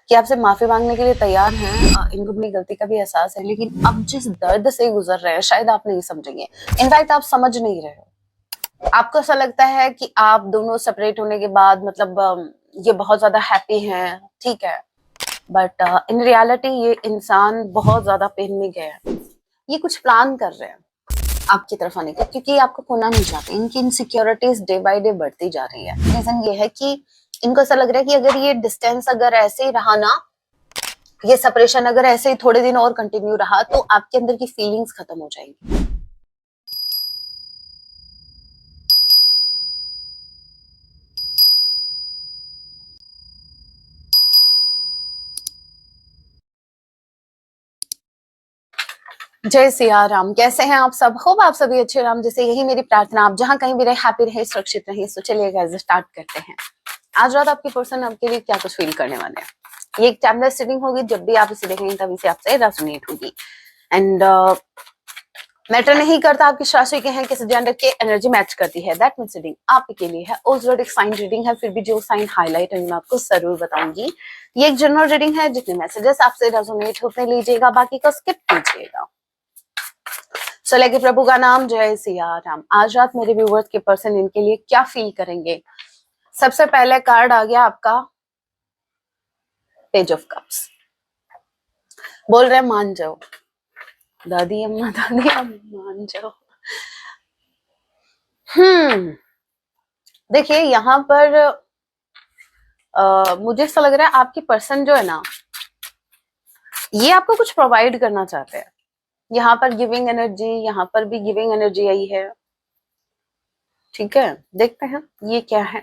कि आपसे माफी मांगने के लिए तैयार हैं। इनको अपनी गलती का भी एहसास है, लेकिन अब जिस दर्द से गुजर रहे हैं शायद आप नहीं समझेंगे। इनफैक्ट आप समझ नहीं रहे हो। आपको ऐसा लगता है कि आप दोनों सेपरेट होने के बाद मतलब ये बहुत ज्यादा हैप्पी हैं, ठीक है, बट इन रियलिटी ये इंसान बहुत ज्यादा पेन में गया है। ये कुछ प्लान कर रहे हैं आपकी तरफ आने का, क्योंकि आपको खोना नहीं चाहते। इनकी इनसिक्योरिटीज डे बाय डे बढ़ती जा रही है। रीजन ये है कि इनको ऐसा लग रहा है कि अगर ये डिस्टेंस अगर ऐसे ही रहा ना, ये सेपरेशन अगर ऐसे ही थोड़े दिन और कंटिन्यू रहा, तो आपके अंदर की फीलिंग्स खत्म हो जाएंगी। जय सिया राम। कैसे हैं आप सब? होप आप सभी अच्छे राम जैसे, यही मेरी प्रार्थना। आप जहां कहीं भी रहे, हैप्पी रहे, सुरक्षित रहे। तो चलिए गाइस स्टार्ट करते हैं। आज रात आपकी पर्सन आपके लिए क्या कुछ फील करने वाले हैं। ये एक टाइमलेस रीडिंग होगी। जब भी आप इसे देखेंगे तभी से आपसे रेजोनेट होगी। एंड मैटर नहीं करता आपकी राशि के हैं, किस जेंडर के एनर्जी मैच करती है। दैट मींस रीडिंग आपके लिए है। ओजोडिक साइन रीडिंग है, फिर भी जो साइन हाईलाइट है मैं आपको जरूर बताऊंगी। ये एक जनरल रीडिंग है। जितने मैसेजेस आपसे रेजोनेट होते लीजिएगा, बाकी का स्किप कीजिएगा। चले के प्रभु का नाम। जय सिया राम। आज रात मेरे व्यूवर्स के पर्सन इनके लिए क्या फील करेंगे। सबसे पहले कार्ड आ गया आपका पेज ऑफ कप्स। बोल रहे मान जाओ दादी अम्मा, दादी अम्मा मान जाओ। देखिए यहाँ पर मुझे ऐसा लग रहा है आपकी पर्सन जो है ना, ये आपको कुछ प्रोवाइड करना चाहते हैं। यहाँ पर गिविंग एनर्जी, यहाँ पर भी गिविंग एनर्जी आई है। ठीक है, देखते हैं ये क्या है।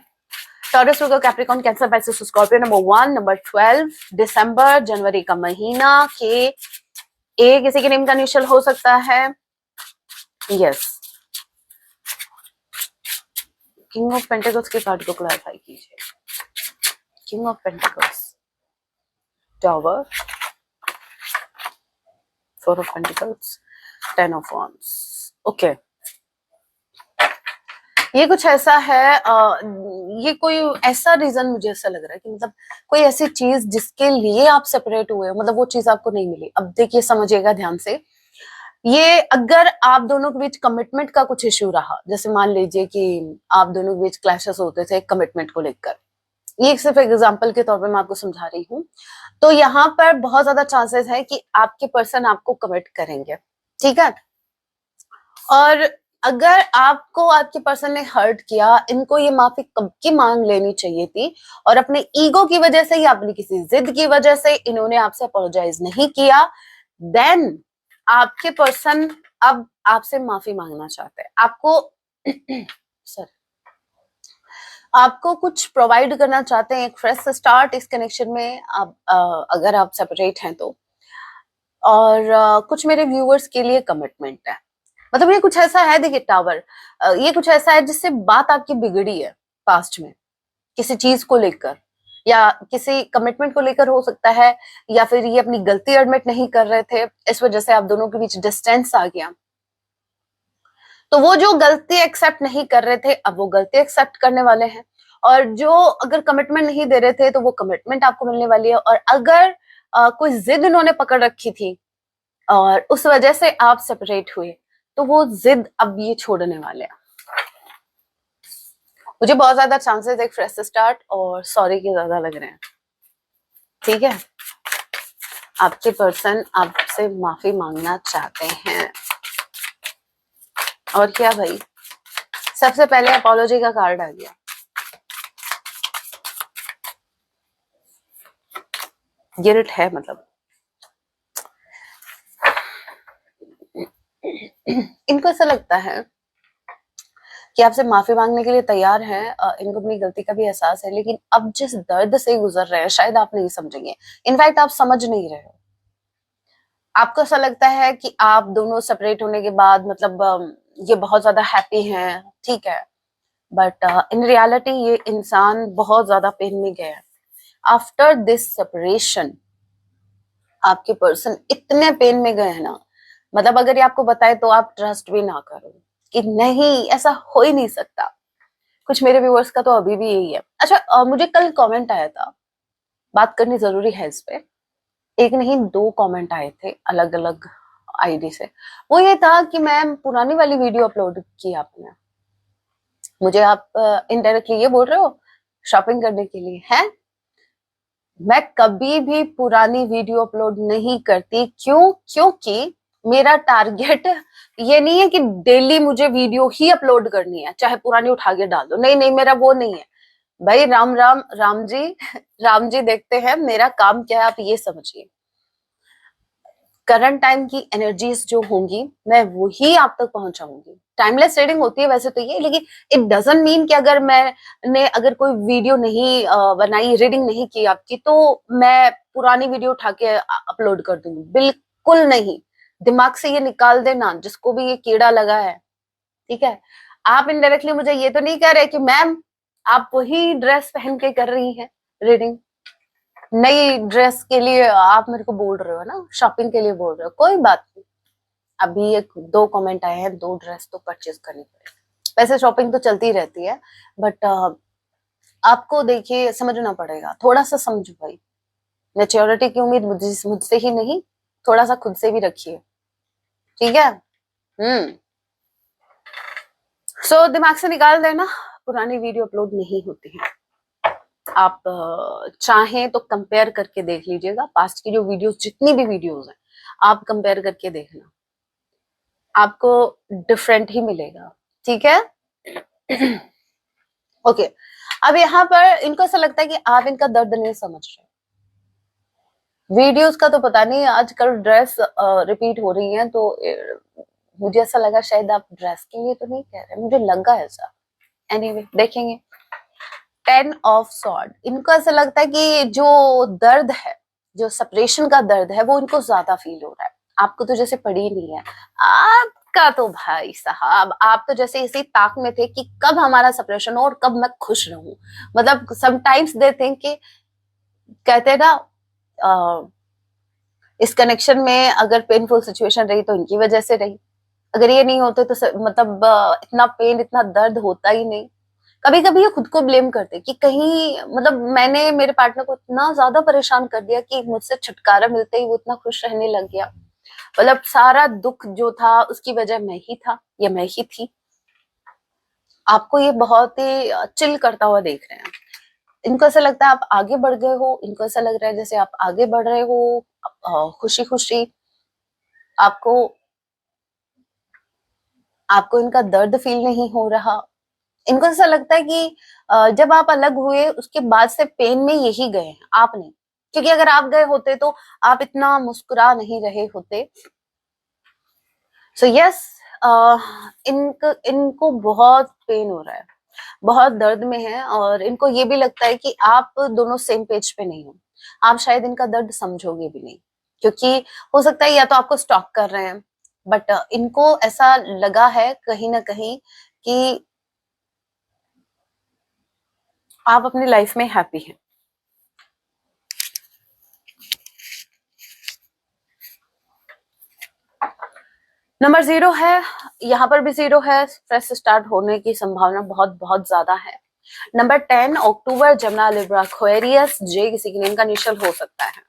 Taurus, Virgo, Capricorn, Cancer, Pisces, Scorpio. Number 1, number 12 दिसंबर, जनवरी का महीना के ए किसी के नेम का इनिशियल हो सकता है। यस, किंग ऑफ पेंटिकल्स के कार्ड को क्लैरिफाई कीजिए। King of pentacles, tower, 4 of pentacles, 10 of wands। Okay, ये कुछ ऐसा है, ये कोई ऐसा रीजन मुझे ऐसा लग रहा है कि मतलब कोई ऐसी चीज जिसके लिए आप सेपरेट हुए हो, मतलब वो चीज आपको नहीं मिली। अब देखिए, समझिएगा ध्यान से। ये अगर आप दोनों के बीच कमिटमेंट का कुछ इश्यू रहा, जैसे मान लीजिए कि आप दोनों के बीच क्लैशेस होते थे कमिटमेंट को लेकर, ये सिर्फ एग्जांपल के तौर पे मैं आपको समझा रही हूँ, तो यहाँ पर बहुत ज्यादा चांसेस है कि आपके पर्सन आपको कमिट करेंगे। ठीक है, और अगर आपको आपके पर्सन ने हर्ट किया, इनको ये माफी कब की मांग लेनी चाहिए थी। और अपने ईगो की वजह से या अपनी किसी जिद की वजह से इन्होंने आपसे अपोलोजाइज नहीं किया। देन आपके पर्सन अब आपसे माफी मांगना चाहते हैं। आपको सर आपको कुछ प्रोवाइड करना चाहते हैं, एक फ्रेश स्टार्ट इस कनेक्शन में। आप अगर आप सेपरेट हैं तो, और कुछ मेरे व्यूअर्स के लिए कमिटमेंट है। मतलब ये कुछ ऐसा है, देखिए टावर, ये कुछ ऐसा है जिससे बात आपकी बिगड़ी है पास्ट में, किसी चीज को लेकर या किसी कमिटमेंट को लेकर हो सकता है, या फिर ये अपनी गलती एडमिट नहीं कर रहे थे, इस वजह से आप दोनों के बीच डिस्टेंस आ गया। तो वो जो गलती एक्सेप्ट नहीं कर रहे थे, अब वो गलती एक्सेप्ट करने वाले हैं। और जो अगर कमिटमेंट नहीं दे रहे थे, तो वो कमिटमेंट आपको मिलने वाली है। और अगर कोई जिद इन्होंने पकड़ रखी थी और उस वजह से आप सेपरेट हुए, तो वो जिद अब ये छोड़ने वाले हैं। मुझे बहुत ज्यादा चांसेस एक फ्रेश स्टार्ट और सॉरी के ज्यादा लग रहे हैं। ठीक है, आपके पर्सन आपसे माफी मांगना चाहते हैं। और क्या भाई, सबसे पहले अपोलॉजी का कार्ड आ गया। गिल्ट है, मतलब इनको ऐसा लगता है कि आपसे माफी मांगने के लिए तैयार हैं। इनको अपनी गलती का भी एहसास है, लेकिन अब जिस दर्द से गुजर रहे हैं शायद आप नहीं समझेंगे। इनफैक्ट आप समझ नहीं रहे हो। आपको ऐसा लगता है कि आप दोनों सेपरेट होने के बाद मतलब ये बहुत ज्यादा हैप्पी हैं, ठीक है, बट इन रियलिटी ये इंसान बहुत ज्यादा पेन में गया है। आफ्टर दिस सेपरेशन आपके पर्सन इतने पेन में गए हैं ना, मतलब अगर ये आपको बताए तो आप ट्रस्ट भी ना करो कि नहीं, ऐसा हो ही नहीं सकता। कुछ मेरे व्यूअर्स का तो अभी भी यही है। अच्छा, मुझे कल कमेंट आया था बात करनी जरूरी है इस पे। एक नहीं 2 कमेंट आए थे अलग अलग आईडी से। वो ये था कि मैम पुरानी वाली वीडियो अपलोड की आपने, मुझे आप इनडायरेक्टली ये बोल रहे हो शॉपिंग करने के लिए है। मैं कभी भी पुरानी वीडियो अपलोड नहीं करती। क्यों? क्योंकि मेरा टारगेट ये नहीं है कि डेली मुझे वीडियो ही अपलोड करनी है, चाहे पुरानी उठा के डाल दो। नहीं नहीं, मेरा वो नहीं है भाई। राम राम राम जी राम जी देखते हैं मेरा काम क्या है, आप ये समझिए। करंट टाइम की एनर्जीज जो होंगी मैं वही आप तक पहुंचाऊंगी। टाइमलेस रीडिंग होती है वैसे तो ये, लेकिन इट डजंट मीन कि अगर मैंने अगर कोई वीडियो नहीं बनाई, रीडिंग नहीं की आपकी, तो मैं पुरानी वीडियो उठा के अपलोड कर दूंगी। बिल्कुल नहीं। दिमाग से ये निकाल देना जिसको भी ये कीड़ा लगा है, ठीक है। आप इनडायरेक्टली मुझे ये तो नहीं कह रहे कि मैम आप वही ड्रेस पहन के कर रही हैं रीडिंग। नई ड्रेस के लिए आप मेरे को बोल रहे हो ना, शॉपिंग के लिए बोल रहे हो, कोई बात नहीं। अभी 1-2 कमेंट आए हैं, 2 ड्रेस तो परचेज करनी पड़ेगी। वैसे शॉपिंग तो चलती रहती है, बट आपको देखिए समझना पड़ेगा, थोड़ा सा समझो भाई। मेच्योरिटी की उम्मीद मुझसे ही नहीं, थोड़ा सा खुद से भी रखिए, ठीक है। सो दिमाग से निकाल देना, पुरानी वीडियो अपलोड नहीं होती है। आप चाहें तो कंपेयर करके देख लीजिएगा, पास्ट की जो वीडियोस, जितनी भी वीडियोस हैं आप कंपेयर करके देखना, आपको डिफरेंट ही मिलेगा, ठीक है। ओके अब यहाँ पर इनको ऐसा लगता है कि आप इनका दर्द नहीं समझ रहे। वीडियोस का तो पता नहीं, आजकल ड्रेस रिपीट हो रही है, तो मुझे ऐसा लगा शायद आप ड्रेस के लिए तो नहीं कह रहे, मुझे लगा ऐसा। एनीवे देखेंगे। 10 ऑफ सॉर्ड, इनको ऐसा लगता है कि जो दर्द है, जो सेपरेशन का दर्द है, वो इनको ज्यादा फील हो रहा है। आपको तो जैसे पड़ी नहीं है, आपका तो भाई साहब आप तो जैसे इसी ताक में थे कि कब हमारा सेपरेशन हो और कब मैं खुश रहूं। मतलब समटाइम्स दे थिंक कि कहते हैं ना, इस कनेक्शन में अगर पेनफुल सिचुएशन रही तो इनकी वजह से रही, अगर ये नहीं होते तो मतलब इतना पेन, इतना दर्द होता ही नहीं। कभी कभी ये खुद को ब्लेम करते कि कहीं मतलब मैंने मेरे पार्टनर को इतना ज्यादा परेशान कर दिया कि मुझसे छुटकारा मिलते ही वो इतना खुश रहने लग गया। मतलब सारा दुख जो था उसकी वजह मैं ही था या मैं ही थी। आपको ये बहुत ही चिल करता हुआ देख रहे हैं। इनको ऐसा लगता है आप आगे बढ़ गए हो, इनको ऐसा लग रहा है जैसे आप आगे बढ़ रहे हो खुशी खुशी। आपको आपको इनका दर्द फील नहीं हो रहा। इनको ऐसा लगता है कि जब आप अलग हुए उसके बाद से पेन में यही गए हैं, आप नहीं। क्योंकि अगर आप गए होते तो आप इतना मुस्कुरा नहीं रहे होते। सो यस, इनको बहुत पेन हो रहा है, बहुत दर्द में है, और इनको ये भी लगता है कि आप दोनों सेम पेज पे नहीं हो। आप शायद इनका दर्द समझोगे भी नहीं, क्योंकि हो सकता है या तो आपको स्टॉक कर रहे हैं, बट इनको ऐसा लगा है कहीं ना कहीं कि आप अपनी लाइफ में हैप्पी हैं। नंबर 0 है, यहाँ पर भी 0 है, फ्रेश स्टार्ट होने की संभावना बहुत बहुत ज्यादा है। नंबर 10 अक्टूबर, जमना, लिब्रा, एक्वेरियस, जे किसी की नेम का इनिशियल हो सकता है।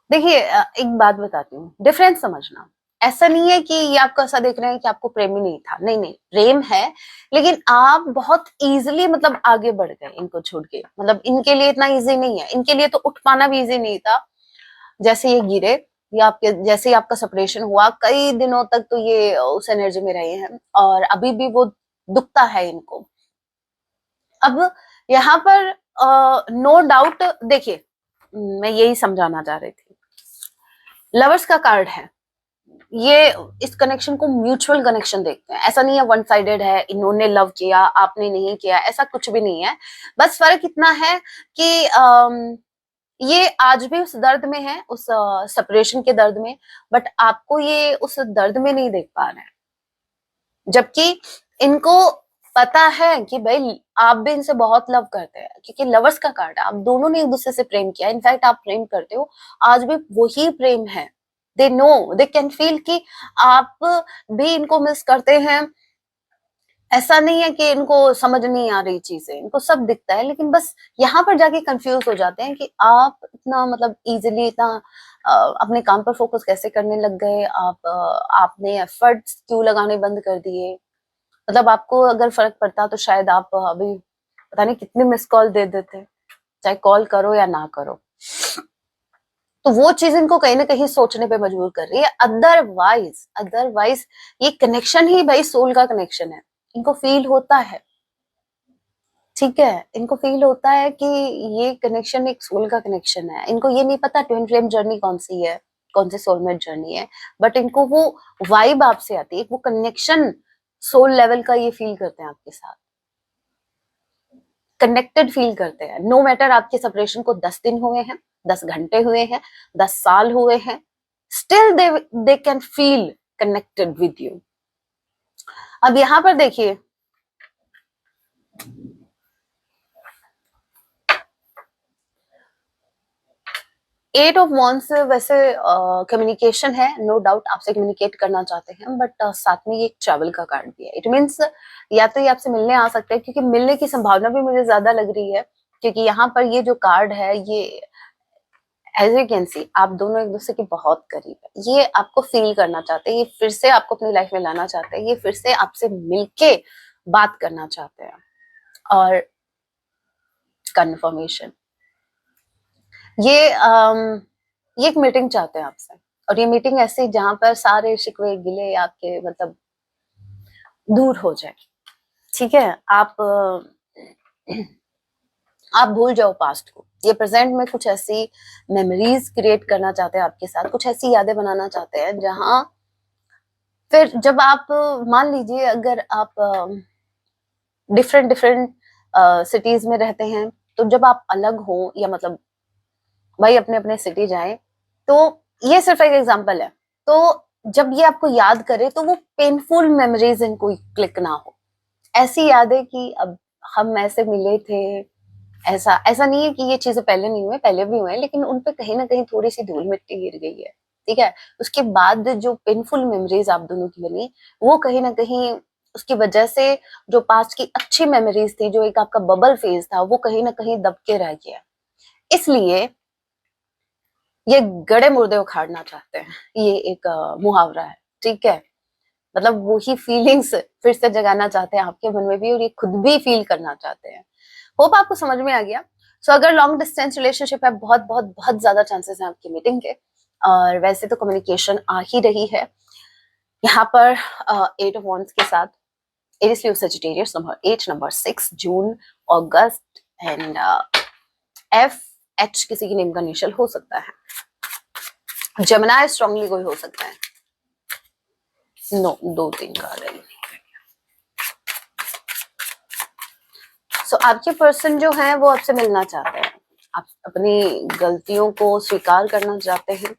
देखिए एक बात बताती हूँ, डिफरेंस समझना। ऐसा नहीं है कि ये आपको ऐसा देख रहे हैं कि आपको प्रेम ही नहीं था, नहीं नहीं, प्रेम है, लेकिन आप बहुत इजीली मतलब आगे बढ़ गए इनको छोड़ के। मतलब इनके लिए इतना इजी नहीं है, इनके लिए तो उठ पाना भी इजी नहीं था। जैसे ये गिरे या आपके जैसे ही आपका सेपरेशन हुआ, कई दिनों तक तो ये उस एनर्जी में रहे हैं, और अभी भी वो दुखता है इनको। अब यहाँ पर नो डाउट, देखिए मैं यही समझाना चाह रही थी। लवर्स का कार्ड है ये, इस कनेक्शन को म्यूचुअल कनेक्शन देखते हैं। ऐसा नहीं है वन साइडेड है, इन्होंने लव किया आपने नहीं किया, ऐसा कुछ भी नहीं है। बस फर्क इतना है कि ये आज भी उस दर्द में है, उस सेपरेशन के दर्द में, बट आपको ये उस दर्द में नहीं देख पा रहे हैं। जबकि इनको पता है कि भाई आप भी इनसे बहुत लव करते हैं, क्योंकि लवर्स का कार्ड है, आप दोनों ने एक दूसरे से प्रेम किया, इनफैक्ट आप प्रेम करते हो, आज भी वही प्रेम है, they know, they can feel कि आप भी इनको मिस करते हैं। ऐसा नहीं है कि इनको समझ नहीं आ रही चीजें, इनको सब दिखता है, लेकिन बस यहाँ पर जाके कंफ्यूज हो जाते हैं कि आप इतना मतलब इजीली इतना अपने काम पर फोकस कैसे करने लग गए, आपने एफर्ट्स क्यों लगाने बंद कर दिए। मतलब आपको अगर फर्क पड़ता तो शायद आप अभी पता नहीं कितने मिस कॉल दे देते, चाहे कॉल करो या ना करो। तो वो चीज इनको कहीं ना कहीं सोचने पे मजबूर कर रही है। अदरवाइज ये कनेक्शन ही भाई सोल का कनेक्शन है, इनको फील होता है, ठीक है, इनको फील होता है कि ये कनेक्शन एक सोल का कनेक्शन है। इनको ये नहीं पता ट्विन फ्लेम जर्नी कौन सी है, कौन सी सोलमेट जर्नी है, बट इनको वो वाइब आपसे आती है, वो कनेक्शन सोल लेवल का ये फील करते हैं, आपके साथ कनेक्टेड फील करते हैं। नो मैटर आपके सेपरेशन को 10 दिन हुए हैं, 10 घंटे हुए हैं, 10 साल हुए हैं, still they can feel connected with you. अब यहां पर देखिए, एट ऑफ वॉन्ड्स वैसे कम्युनिकेशन है, नो डाउट आपसे कम्युनिकेट करना चाहते हैं, बट साथ में ये एक ट्रैवल का कार्ड भी है। इट मीन्स या तो ये आपसे मिलने आ सकते हैं, क्योंकि मिलने की संभावना भी मुझे ज्यादा लग रही है, क्योंकि यहाँ पर ये जो कार्ड है, ये एज यू कैन सी आप दोनों एक दूसरे के बहुत करीब है। ये आपको फील करना चाहते हैं, ये फिर से आपको अपनी लाइफ में लाना चाहते हैं, ये फिर से आपसे मिलके बात करना चाहते हैं। और कंफर्मेशन, ये ये एक मीटिंग चाहते हैं आपसे, और ये मीटिंग ऐसी जहां पर सारे शिकवे गिले आपके मतलब दूर हो जाए, ठीक है। आप भूल जाओ पास्ट को, ये प्रेजेंट में कुछ ऐसी मेमोरीज क्रिएट करना चाहते हैं आपके साथ, कुछ ऐसी यादें बनाना चाहते हैं जहां फिर जब आप मान लीजिए अगर आप डिफरेंट डिफरेंट सिटीज में रहते हैं, तो जब आप अलग हो या मतलब भाई अपने अपने सिटी जाए, तो ये सिर्फ एक एग्जांपल है, तो जब ये आपको याद करे तो वो पेनफुल मेमोरीज इनको क्लिक ना हो, ऐसी यादें कि अब हम ऐसे मिले थे, ऐसा ऐसा नहीं है कि ये चीजें पहले नहीं हुए, पहले भी हुए, लेकिन उन पे कहीं ना कहीं थोड़ी सी धूल मिट्टी गिर गई है, ठीक है। उसके बाद जो पेनफुल मेमोरीज आप दोनों की बनी, वो कहीं ना कहीं उसकी वजह से जो पास्ट की अच्छी मेमोरीज थी, जो एक आपका बबल फेज था, वो कहीं ना कहीं दब के रह गया। इसलिए ये गड़े मुर्दे उखाड़ना चाहते हैं, ये एक मुहावरा है, ठीक है। मतलब वही फीलिंग्स फिर से जगाना चाहते हैं आपके मन में भी, और ये खुद भी फील करना चाहते हैं। होप आपको समझ में आ गया। सो अगर लॉन्ग डिस्टेंस रिलेशनशिप है, बहुत बहुत बहुत ज्यादा चांसेस हैं आपकी मीटिंग के, और वैसे तो कम्युनिकेशन आ ही रही है यहाँ पर 8 ऑफ वॉन्ड्स के साथ। Aries Leo Sagittarius, number 8, number 6, June, August, and F H किसी की नेम का इनिशियल हो सकता है। जेमिनी स्ट्रांगली कोई हो सकता है। नो, 2-3 का रही। सो आपके पर्सन जो है वो आपसे मिलना चाहते हैं, आप अपनी गलतियों को स्वीकार करना चाहते हैं,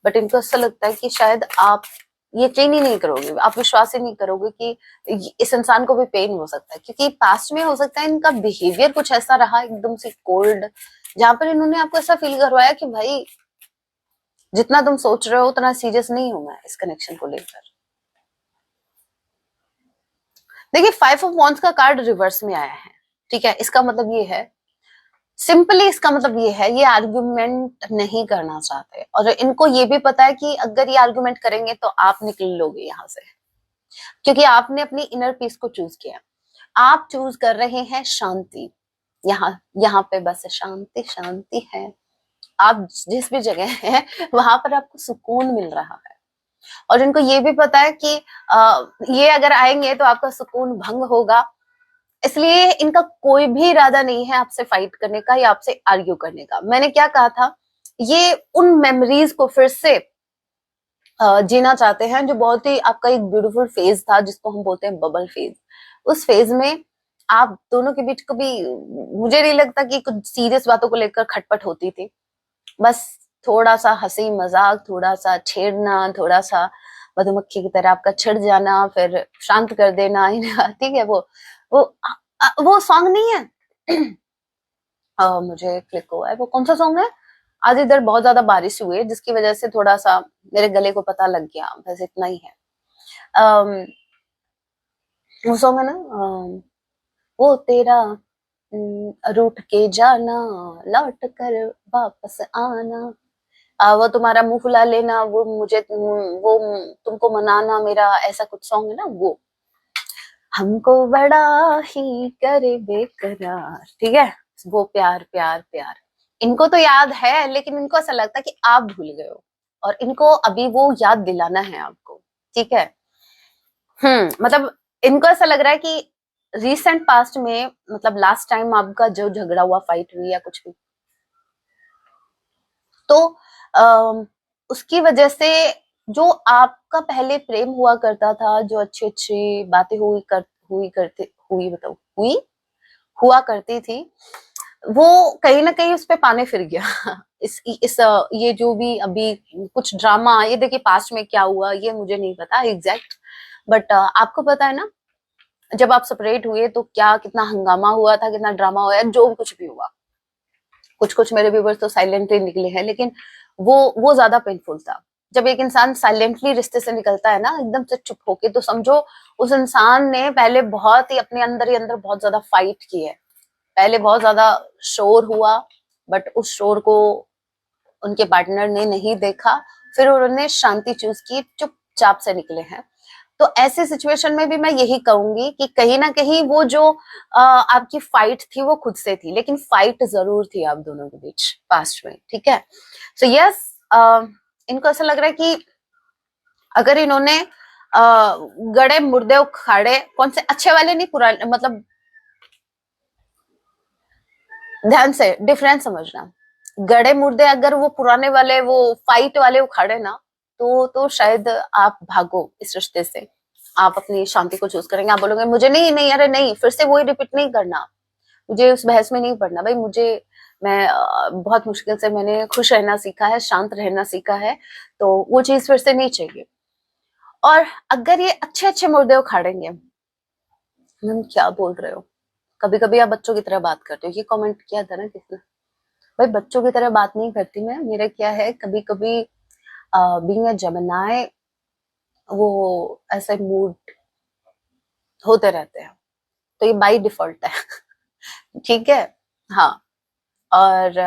बट इनको ऐसा लगता है कि शायद आप यकीन ही नहीं करोगे, आप विश्वास ही नहीं करोगे कि इस इंसान को भी पेन हो सकता है, क्योंकि पास्ट में हो सकता है इनका बिहेवियर कुछ ऐसा रहा एकदम से कोल्ड, जहां पर इन्होंने आपको ऐसा फील करवाया कि भाई जितना तुम सोच रहे हो उतना सीरियस नहीं हूं मैं इस कनेक्शन को लेकर। देखिए 5 ऑफ वॉन्ड्स का कार्ड रिवर्स में आया है, ठीक है। इसका मतलब ये है, सिंपली इसका मतलब ये है, ये आर्गुमेंट नहीं करना चाहते, और इनको ये भी पता है कि अगर ये आर्गुमेंट करेंगे तो आप निकल लोगे यहाँ से, क्योंकि आपने अपनी इनर पीस को चूज किया। आप चूज कर रहे हैं शांति, यहाँ यहाँ पे बस शांति शांति है। आप जिस भी जगह है वहां पर आपको सुकून मिल रहा है, और इनको ये भी पता है कि ये अगर आएंगे तो आपका सुकून भंग होगा, इसलिए इनका कोई भी इरादा नहीं है आपसे फाइट करने का या आपसे आर्ग्यू करने का। मैंने क्या कहा था, ये उन मेमोरीज को फिर से जीना चाहते हैं, जो बहुत ही आपका एक ब्यूटीफुल फेज था, जिसको हम बोलते हैं बबल फेज। उस फेज में आप दोनों के बीच कभी मुझे नहीं लगता कि कुछ सीरियस बातों को लेकर खटपट होती थी, बस थोड़ा सा हंसी मजाक, थोड़ा सा छेड़ना, थोड़ा सा मधुमक्खी की तरह आपका छिड़ जाना, फिर शांत कर देना, ठीक है। वो वो सॉन्ग नहीं है मुझे क्लिक हुआ है, वो कौन सा सॉन्ग है, आज इधर बहुत ज्यादा बारिश हुई है जिसकी वजह से थोड़ा सा मेरे गले को पता लग गया, बस इतना ही है। अम, वो सॉन्ग है ना, वो तेरा रूठ के जाना, लौट कर वापस आना, वो तुम्हारा मुंह फुला लेना, वो मुझे वो तुमको मनाना मेरा, ऐसा कुछ सॉन्ग है ना वो। हमको बड़ा ही करे बेकरार, ठीक है, वो प्यार प्यार प्यार। इनको तो याद है लेकिन इनको ऐसा लगता है कि आप भूल गए हो और इनको अभी वो याद दिलाना है आपको, ठीक है। मतलब इनको ऐसा लग रहा है कि रिसेंट पास्ट में, मतलब लास्ट टाइम आपका जो झगड़ा हुआ, फाइट हुई या कुछ भी, तो उसकी वजह से जो आपका पहले प्रेम हुआ करता था, जो अच्छी अच्छी बातें हुई हुआ करती थी, वो कहीं ना कहीं उस पे पानी फिर गया। ये जो भी अभी कुछ ड्रामा, ये देखिए पास्ट में क्या हुआ ये मुझे नहीं पता एग्जैक्ट, बट आपको पता है ना, जब आप सेपरेट हुए तो क्या कितना हंगामा हुआ था, कितना ड्रामा हुआ, जो कुछ भी हुआ। कुछ कुछ मेरे व्यूवर्स तो साइलेंटली निकले हैं, लेकिन वो ज्यादा पेनफुल था। जब एक इंसान साइलेंटली रिश्ते से निकलता है ना, एकदम से चुप होके, तो समझो उस इंसान ने पहले बहुत ही अपने अंदर ही अंदर बहुत ज्यादा फाइट की है, पहले बहुत ज्यादा शोर हुआ, बट उस शोर को उनके पार्टनर ने नहीं देखा, फिर उन्होंने शांति चूज की, चुपचाप से निकले हैं। तो ऐसे सिचुएशन में भी मैं यही कहूंगी कि कहीं ना कहीं वो जो आपकी फाइट थी वो खुद से थी, लेकिन फाइट जरूर थी आप दोनों के बीच पास्ट में, ठीक है। सो यस, इनको ऐसा लग रहा है कि अगर इन्होंने गड़े मुर्दे उखाड़े, कौन से अच्छे वाले नहीं, पुराने, मतलब ध्यान से डिफरेंस समझना, गड़े मुर्दे अगर वो पुराने वाले, वो फाइट वाले उखाड़े ना, तो शायद आप भागो इस रिश्ते से, आप अपनी शांति को चूज करेंगे, आप बोलोगे मुझे नहीं नहीं, अरे नहीं, फिर से वही रिपीट नहीं करना, मुझे उस बहस में नहीं पड़ना भाई, मैं बहुत मुश्किल से मैंने खुश रहना सीखा है, शांत रहना सीखा है, तो वो चीज फिर से नहीं चाहिए। और अगर ये अच्छे अच्छे मुर्दे उखाड़ेंगे, मैम क्या बोल रहे हो, कभी कभी आप बच्चों की तरह बात करते हो, ये कमेंट किया था ना किसने, भाई बच्चों की तरह बात नहीं करती मैं, मेरा क्या है, कभी कभी बीइंग अ जेमिनी, वो ऐसे मूड होते रहते हैं, तो ये बाई डिफॉल्ट है। ठीक है, हाँ। और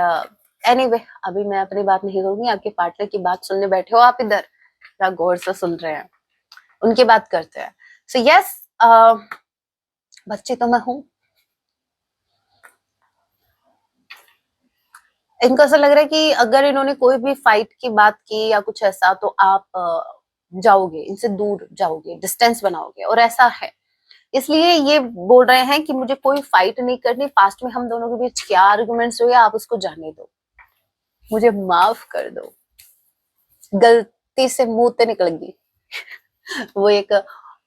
एनीवे अभी मैं अपनी बात नहीं करूंगी, आपके पार्टनर की बात सुनने बैठे हो आप इधर, क्या गौर से सुन रहे हैं, उनकी बात करते हैं। सो यस, बच्ची तो मैं हूं, इनको ऐसा लग रहा है कि अगर इन्होंने कोई भी फाइट की बात की या कुछ ऐसा, तो आप जाओगे, इनसे दूर जाओगे, डिस्टेंस बनाओगे, और ऐसा है, इसलिए ये बोल रहे हैं कि मुझे कोई फाइट नहीं करनी, पास्ट में हम दोनों के बीच क्या आर्गुमेंट्स हुए आप उसको जाने दो, मुझे माफ कर दो, गलती से मुंह से निकल गई। वो एक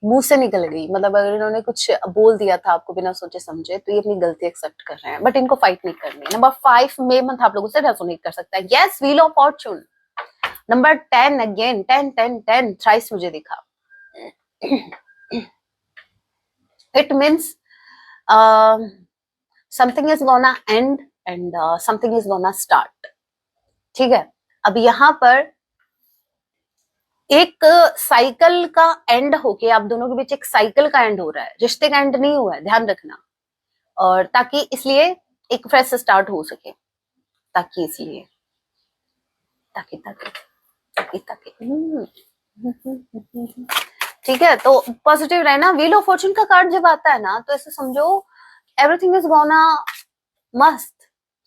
मुंह से निकल गई, मतलब अगर इन्होंने कुछ बोल दिया था आपको बिना सोचे समझे, तो ये अपनी गलती एक्सेप्ट कर रहे हैं, बट इनको फाइट नहीं करनी है। नंबर 5 मे मंथ आप लोगों से रेजोनेट कर सकता है, yes, wheel of Fortune. Number 10 again, 10 thrice मुझे दिखा। It means something is gonna and and something is gonna start, ठीक है। अब यहाँ पर एक साइकिल का एंड होके आप दोनों के बीच एक साइकिल का एंड हो रहा है, रिश्ते का एंड नहीं हुआ है, ध्यान रखना। और ताकि इसलिए एक फ्रेश स्टार्ट हो सके, ताकि इसलिए, ताकि ताकि ताकि ताकि ठीक है, तो पॉजिटिव रहना। व्हील ऑफ फॉर्चून का कार्ड जब आता है ना, तो ऐसे समझो एवरीथिंग इज गोना मस्त,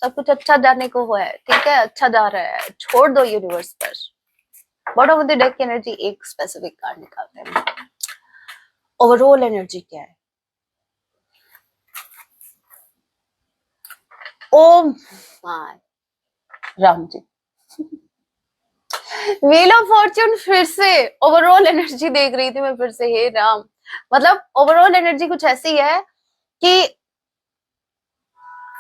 सब कुछ अच्छा जाने को हुआ है, ठीक है, अच्छा जा रहा है, छोड़ दो यूनिवर्स पर। बॉटम ऑफ द डेक की एनर्जी, एक स्पेसिफिक कार्ड निकालते हैं, ओवरऑल एनर्जी क्या है। Oh my Ram ji, wheel of fortune फिर से ओवरऑल एनर्जी देख रही थी मैं, फिर से हे राम, मतलब ओवरऑल एनर्जी कुछ ऐसी है कि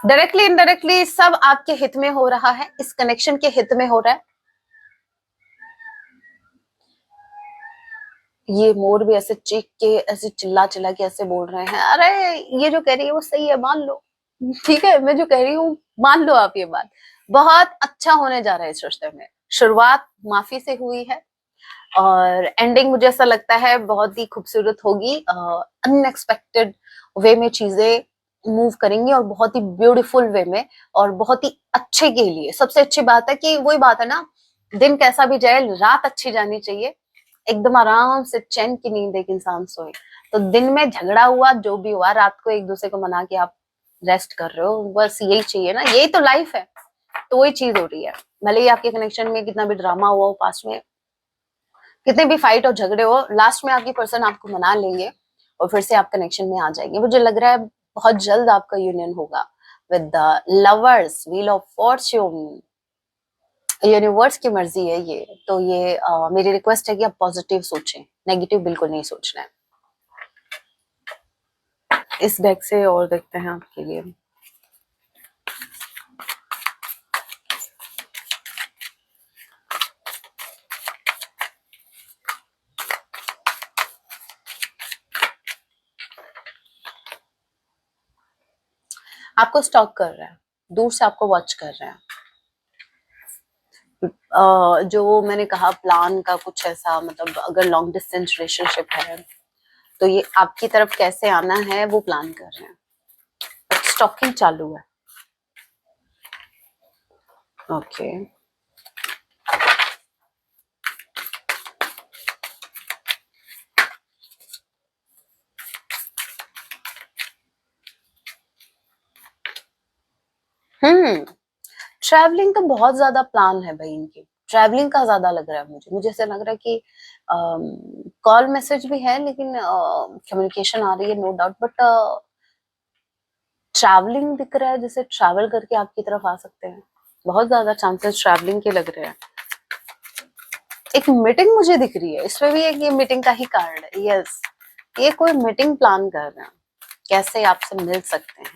डायरेक्टली इनडायरेक्टली सब आपके हित में हो रहा है, इस कनेक्शन के हित में हो रहा है। ये मोर भी ऐसे चीख के, ऐसे चिल्ला चिल्ला के ऐसे बोल रहे हैं, अरे ये जो कह रही है वो सही है, मान लो, ठीक है, मैं जो कह रही हूँ मान लो आप ये बात, बहुत अच्छा होने जा रहा है इस रिश्ते में। शुरुआत माफी से हुई है और एंडिंग मुझे ऐसा लगता है बहुत ही खूबसूरत होगी। अनएक्सपेक्टेड वे में चीजें मूव करेंगी और बहुत ही ब्यूटीफुल वे में और बहुत ही अच्छे के लिए। सबसे अच्छी बात है कि वही बात है ना, दिन कैसा भी जाए रात अच्छी जानी चाहिए, एकदम आराम से चैन की नींद एक इंसान सोए। तो दिन में झगड़ा हुआ जो भी हुआ, रात को एक दूसरे को मना के आप रेस्ट कर रहे हो, बस यही चाहिए ना, यही तो लाइफ है। तो वही चीज हो रही है, भले ही आपके कनेक्शन में कितना भी ड्रामा हुआ हो पास्ट में, कितने भी फाइट और झगड़े हो, लास्ट में आपकी पर्सन आपको मना लेंगे और फिर से आप कनेक्शन में आ जाएंगे। मुझे लग रहा है बहुत जल्द आपका यूनियन होगा with the lovers, wheel of Fortune. Universe की मर्जी है ये तो। ये मेरी रिक्वेस्ट है कि आप पॉजिटिव सोचें, नेगेटिव बिल्कुल नहीं सोचना है। इस डेक से और देखते हैं आपके लिए। आपको स्टॉक कर रहा है, दूर से आपको वॉच कर रहे हैं। जो मैंने कहा प्लान का कुछ ऐसा, मतलब अगर लॉन्ग डिस्टेंस रिलेशनशिप है तो ये आपकी तरफ कैसे आना है वो प्लान कर रहे हैं, बट स्टॉकिंग चालू है। ओके ट्रैवलिंग का बहुत ज्यादा प्लान है भाई इनकी। ट्रैवलिंग का ज्यादा लग रहा है मुझे ऐसा लग रहा है कि कॉल मैसेज भी है लेकिन कम्युनिकेशन आ रही है नो डाउट, बट ट्रैवलिंग दिख रहा है, जैसे ट्रैवल करके आपकी तरफ आ सकते हैं। बहुत ज्यादा चांसेस ट्रैवलिंग के लग रहे हैं। एक मीटिंग मुझे दिख रही है, इसमें भी एक ये मीटिंग का ही कार्ड है। यस, ये कोई मीटिंग प्लान कर रहे हैं, कैसे आपसे मिल सकते हैं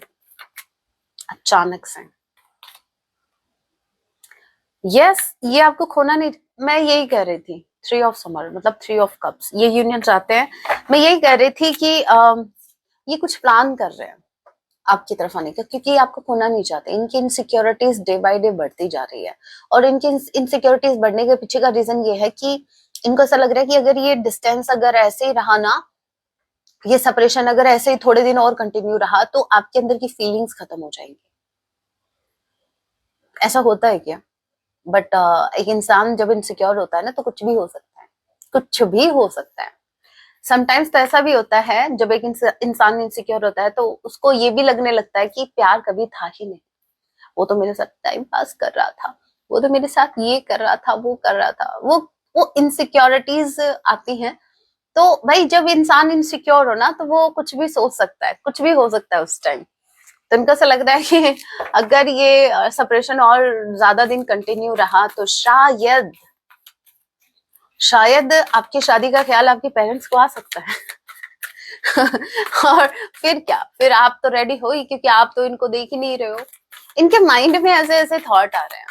अचानक से। यस, ये आपको खोना नहीं। मैं यही कह रही थी, 3 ऑफ समर मतलब 3 ऑफ कप्स, ये यूनियन चाहते हैं। मैं यही कह रही थी कि ये कुछ प्लान कर रहे हैं आपकी तरफ आने का, क्योंकि ये आपको खोना नहीं चाहते। इनकी इनसिक्योरिटीज डे बाय डे बढ़ती जा रही है और इनकी इनसिक्योरिटीज बढ़ने के पीछे का रीजन ये है कि इनको ऐसा लग रहा है कि अगर ये डिस्टेंस अगर ऐसे ही रहा ना, ये सेपरेशन अगर ऐसे ही थोड़े दिन और कंटिन्यू रहा तो आपके अंदर की फीलिंग्स खत्म हो जाएंगी। ऐसा होता है क्या? बट एक इंसान जब इनसिक्योर होता है ना तो कुछ भी हो सकता है, कुछ भी हो सकता है। समटाइम्स तो ऐसा भी होता है जब एक इंसान इनसिक्योर होता है तो उसको ये भी लगने लगता है कि प्यार कभी था ही नहीं, वो तो मेरे साथ टाइम पास कर रहा था, वो तो मेरे साथ ये कर रहा था, वो कर रहा था। वो इनसिक्योरिटीज आती हैं। तो भाई जब इंसान इनसिक्योर हो ना तो वो कुछ भी सोच सकता है, कुछ भी हो सकता है उस टाइम। तो इनको ऐसा लगता है कि अगर ये सेपरेशन और ज्यादा दिन कंटिन्यू रहा तो शायद शायद आपकी शादी का ख्याल आपके पेरेंट्स को आ सकता है। और फिर क्या, फिर आप तो रेडी हो ही, क्योंकि आप तो इनको देख ही नहीं रहे हो। इनके माइंड में ऐसे ऐसे थॉट आ रहे हैं,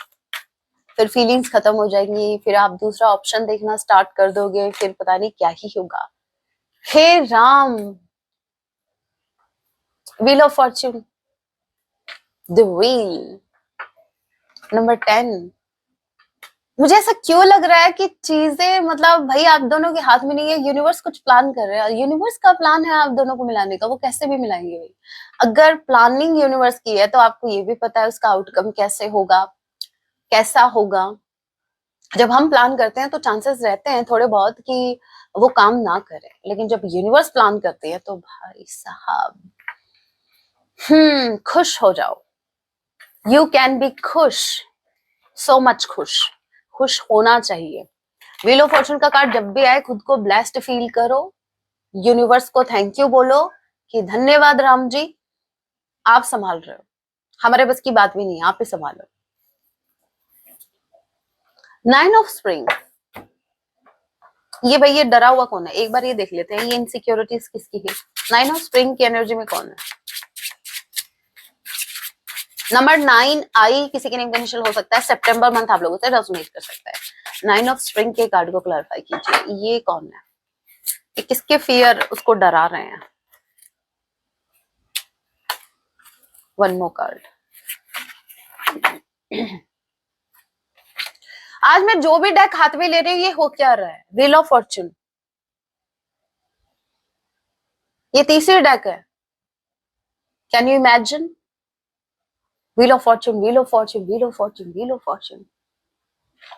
फिर फीलिंग्स खत्म हो जाएंगी, फिर आप दूसरा ऑप्शन देखना स्टार्ट कर दोगे, फिर पता नहीं क्या ही होगा। हे Ram, wheel of fortune, the wheel number 10। मुझे ऐसा क्यों लग रहा है कि चीजें, मतलब भाई आप दोनों के हाथ में नहीं है, यूनिवर्स कुछ प्लान कर रहे हैं। यूनिवर्स का प्लान है आप दोनों को मिलाने का, वो कैसे भी मिलाएंगे भाई। अगर प्लानिंग यूनिवर्स की है तो आपको ये भी पता है उसका आउटकम कैसे होगा, कैसा होगा। जब हम प्लान करते हैं तो चांसेस रहते हैं थोड़े बहुत कि वो काम ना करे, लेकिन जब यूनिवर्स प्लान करती है तो भाई साहब खुश हो जाओ। यू कैन बी खुश, सो मच खुश। खुश होना चाहिए। व्हील ऑफ फॉर्चून का कार्ड जब भी आए खुद को ब्लेस्ड फील करो, यूनिवर्स को थैंक यू बोलो कि धन्यवाद राम जी, आप संभाल रहे हो, हमारे बस की बात भी नहीं है, आप ही संभालो। 9 ऑफ स्प्रिंग, ये भाई ये डरा हुआ कौन है, एक बार ये देख लेते हैं ये इनसिक्योरिटीज किसकी है। 9 ऑफ स्प्रिंग की एनर्जी में कौन है? नंबर 9 आई किसी के नेम का इनिशियल हो सकता है, सितंबर मंथ आप लोगों से रेजोनेट कर सकता है। 9 ऑफ स्प्रिंग के कार्ड को क्लैरिफाई कीजिए, ये कौन है, ये किसके फियर उसको डरा रहे हैं? One more card. आज मैं जो भी डेक हाथ में ले रही हूँ, ये हो क्या रहा है? व्हील ऑफ फॉर्च्यून, ये तीसरी डेक है। Can you imagine? Wheel of Fortune, wheel of Fortune, wheel of Fortune, wheel of Fortune.